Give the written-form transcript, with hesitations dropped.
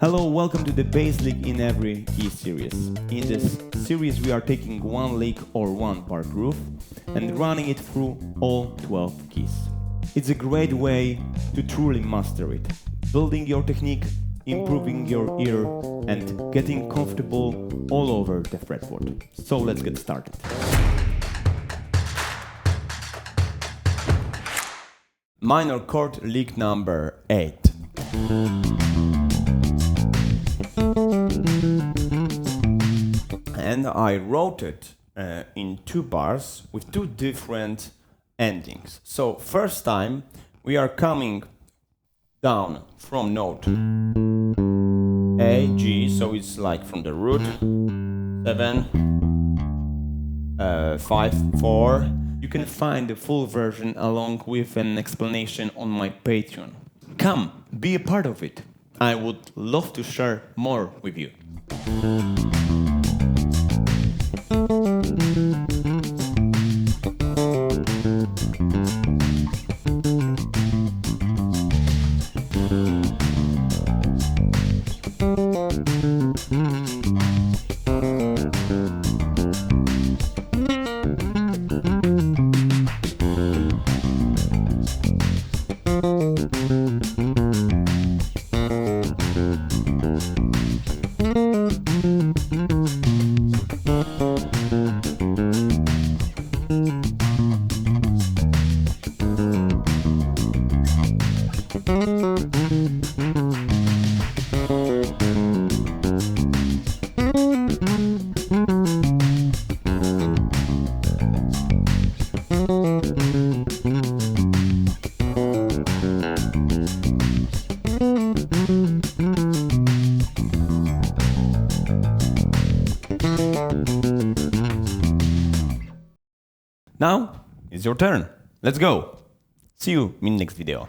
Hello, welcome to the bass lick in every key series. In this series we are taking one lick or one part groove and running it through all 12 keys. It's a great way to truly master it, building your technique, improving your ear and getting comfortable all over the fretboard. So let's get started. Minor chord lick number 8. And I wrote it in two bars with two different endings. So first time we are coming down from note A, G, so it's like from the root 7, 5, 4. You can find the full version along with an explanation on my Patreon. Come, be a part of it. I would love to share more with you. Now it's your turn. Let's go. See you in the next video.